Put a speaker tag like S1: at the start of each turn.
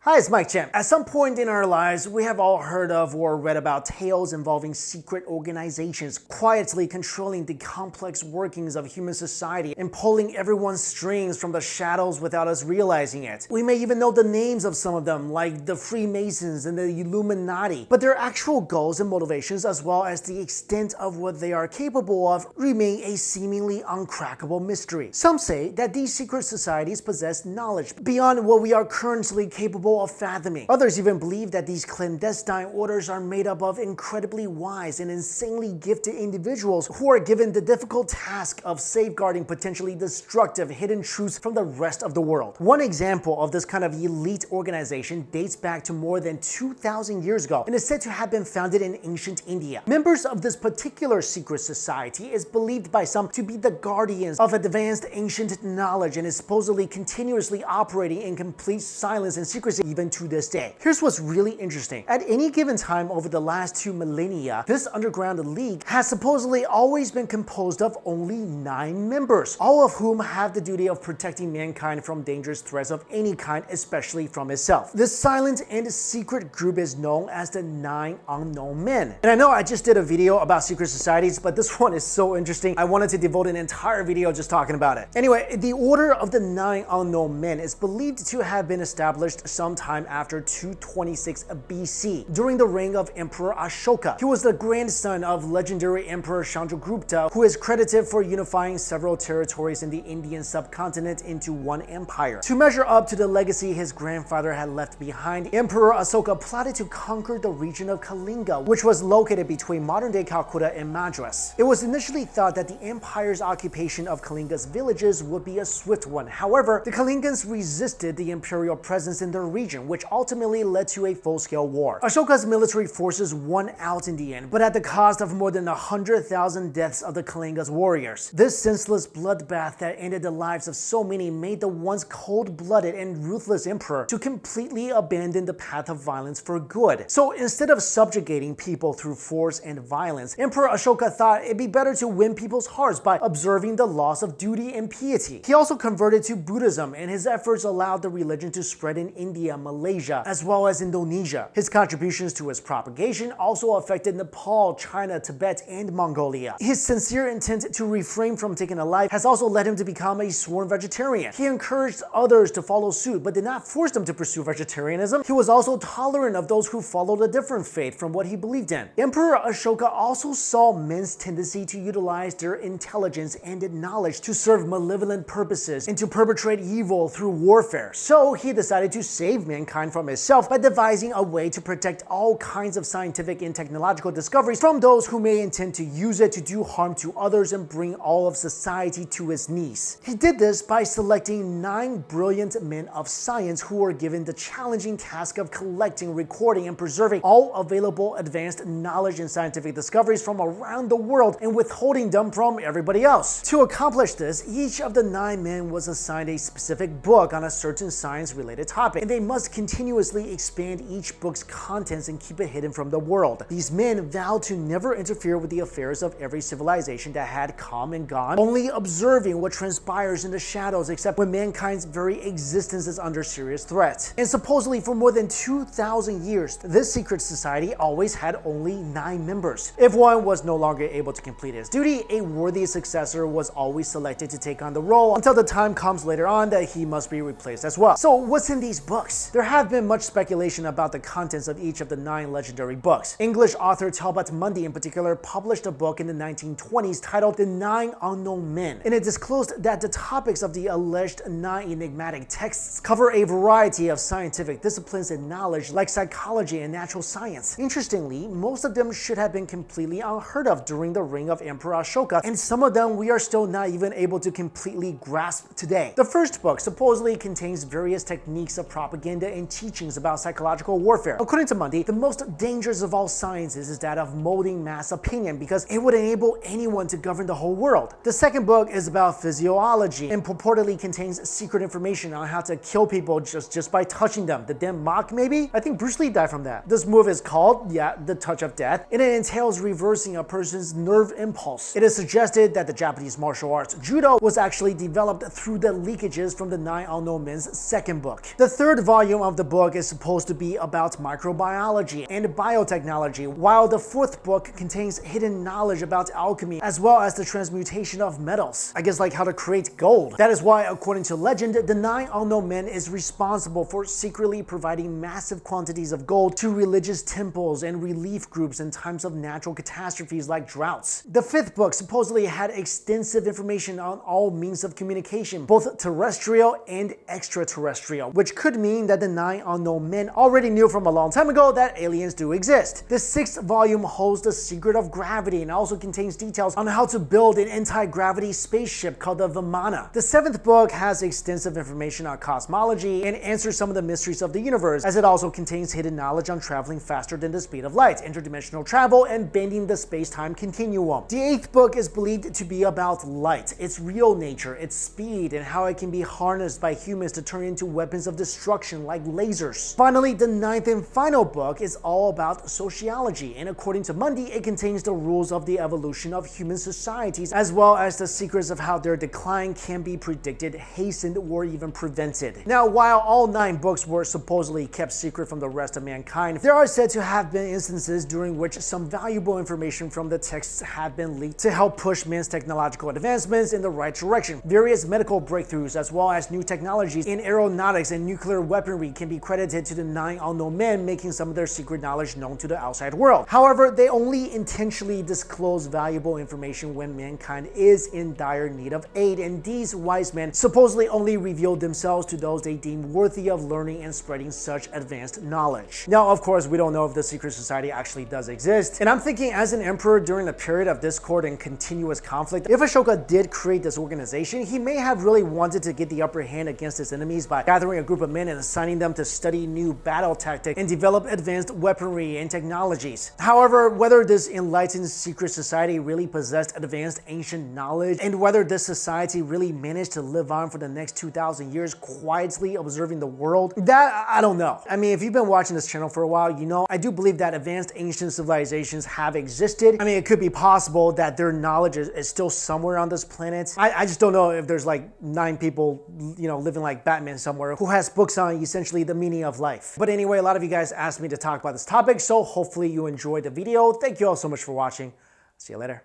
S1: Hi, it's Mike Chen. At some point in our lives, we have all heard of or read about tales involving secret organizations quietly controlling the complex workings of human society and pulling everyone's strings from the shadows without us realizing it. We may even know the names of some of them, like the Freemasons and the Illuminati, but their actual goals and motivations, as well as the extent of what they are capable of, remain a seemingly uncrackable mystery. Some say that these secret societies possess knowledge beyond what we are currently capable of fathoming. Others even believe that these clandestine orders are made up of incredibly wise and insanely gifted individuals who are given the difficult task of safeguarding potentially destructive hidden truths from the rest of the world. One example of this kind of elite organization dates back to more than 2,000 years ago and is said to have been founded in ancient India. Members of this particular secret society is believed by some to be the guardians of advanced ancient knowledge and is supposedly continuously operating in complete silence and secrecy even to this day. Here's what's really interesting. At any given time over the last 2 millennia, this underground league has supposedly always been composed of only 9 members, all of whom have the duty of protecting mankind from dangerous threats of any kind, especially from itself. This silent and secret group is known as the 9 Unknown Men. And I know I just did a video about secret societies, but this one is so interesting, I wanted to devote an entire video just talking about it. Anyway, the Order of the 9 Unknown Men is believed to have been established sometime after 226 BC, during the reign of Emperor Ashoka. He was the grandson of legendary Emperor Chandragupta, who is credited for unifying several territories in the Indian subcontinent into one empire. To measure up to the legacy his grandfather had left behind, Emperor Ashoka plotted to conquer the region of Kalinga, which was located between modern-day Calcutta and Madras. It was initially thought that the empire's occupation of Kalinga's villages would be a swift one. However, the Kalingans resisted the imperial presence in their region, which ultimately led to a full-scale war. Ashoka's military forces won out in the end, but at the cost of more than 100,000 deaths of the Kalinga's warriors. This senseless bloodbath that ended the lives of so many made the once cold-blooded and ruthless emperor to completely abandon the path of violence for good. So instead of subjugating people through force and violence, Emperor Ashoka thought it'd be better to win people's hearts by observing the laws of duty and piety. He also converted to Buddhism, and his efforts allowed the religion to spread in India, Malaysia, as well as Indonesia. His contributions to its propagation also affected Nepal, China, Tibet, and Mongolia. His sincere intent to refrain from taking a life has also led him to become a sworn vegetarian. He encouraged others to follow suit, but did not force them to pursue vegetarianism. He was also tolerant of those who followed a different faith from what he believed in. Emperor Ashoka also saw men's tendency to utilize their intelligence and knowledge to serve malevolent purposes and to perpetrate evil through warfare. So he decided to save mankind from itself by devising a way to protect all kinds of scientific and technological discoveries from those who may intend to use it to do harm to others and bring all of society to its knees. He did this by selecting 9 brilliant men of science who were given the challenging task of collecting, recording, and preserving all available advanced knowledge and scientific discoveries from around the world and withholding them from everybody else. To accomplish this, each of the 9 men was assigned a specific book on a certain science-related topic, and they must continuously expand each book's contents and keep it hidden from the world. These men vowed to never interfere with the affairs of every civilization that had come and gone, only observing what transpires in the shadows except when mankind's very existence is under serious threat. And supposedly for more than 2,000 years, this secret society always had only 9 members. If one was no longer able to complete his duty, a worthy successor was always selected to take on the role until the time comes later on that he must be replaced as well. So what's in these books? There have been much speculation about the contents of each of the 9 legendary books. English author Talbot Mundy in particular published a book in the 1920s titled The 9 Unknown Men, and it disclosed that the topics of the alleged 9 enigmatic texts cover a variety of scientific disciplines and knowledge like psychology and natural science. Interestingly, most of them should have been completely unheard of during the reign of Emperor Ashoka, and some of them we are still not even able to completely grasp today. The first book supposedly contains various techniques of propaganda and teachings about psychological warfare. According to Mundy, the most dangerous of all sciences is that of molding mass opinion because it would enable anyone to govern the whole world. The second book is about physiology and purportedly contains secret information on how to kill people just by touching them. The Den Mach, maybe? I think Bruce Lee died from that. This move is called, the touch of death, and it entails reversing a person's nerve impulse. It is suggested that the Japanese martial arts judo was actually developed through the leakages from the 9 Unknown Men's second book. The third volume volume of the book is supposed to be about microbiology and biotechnology, while the fourth book contains hidden knowledge about alchemy as well as the transmutation of metals. I guess like how to create gold. That is why, according to legend, the Nine Unknown Men is responsible for secretly providing massive quantities of gold to religious temples and relief groups in times of natural catastrophes like droughts. The fifth book supposedly had extensive information on all means of communication, both terrestrial and extraterrestrial, which could mean that the Nine Unknown Men already knew from a long time ago that aliens do exist. The sixth volume holds the secret of gravity and also contains details on how to build an anti-gravity spaceship called the Vimana. The seventh book has extensive information on cosmology and answers some of the mysteries of the universe, as it also contains hidden knowledge on traveling faster than the speed of light, interdimensional travel, and bending the space-time continuum. The eighth book is believed to be about light, its real nature, its speed, and how it can be harnessed by humans to turn into weapons of destruction like lasers. Finally, the ninth and final book is all about sociology, and according to Mundi, it contains the rules of the evolution of human societies, as well as the secrets of how their decline can be predicted, hastened, or even prevented. Now, while all 9 books were supposedly kept secret from the rest of mankind, there are said to have been instances during which some valuable information from the texts have been leaked to help push man's technological advancements in the right direction. Various medical breakthroughs, as well as new technologies in aeronautics and nuclear weaponry, can be credited to the Nine Unknown Men, making some of their secret knowledge known to the outside world. However, they only intentionally disclose valuable information when mankind is in dire need of aid, and these wise men supposedly only revealed themselves to those they deemed worthy of learning and spreading such advanced knowledge. Now, of course, we don't know if the secret society actually does exist, and I'm thinking as an emperor during the period of discord and continuous conflict, if Ashoka did create this organization, he may have really wanted to get the upper hand against his enemies by gathering a group of men and assigning them to study new battle tactics and develop advanced weaponry and technologies. However, whether this enlightened secret society really possessed advanced ancient knowledge, and whether this society really managed to live on for the next 2,000 years quietly observing the world, that I don't know. I mean, if you've been watching this channel for a while, you know I do believe that advanced ancient civilizations have existed. I mean, it could be possible that their knowledge is still somewhere on this planet. I just don't know if there's like 9 people, you know, living like Batman somewhere who has books on essentially the meaning of life. But anyway, a lot of you guys asked me to talk about this topic, so hopefully you enjoyed the video. Thank you all so much for watching. See you later.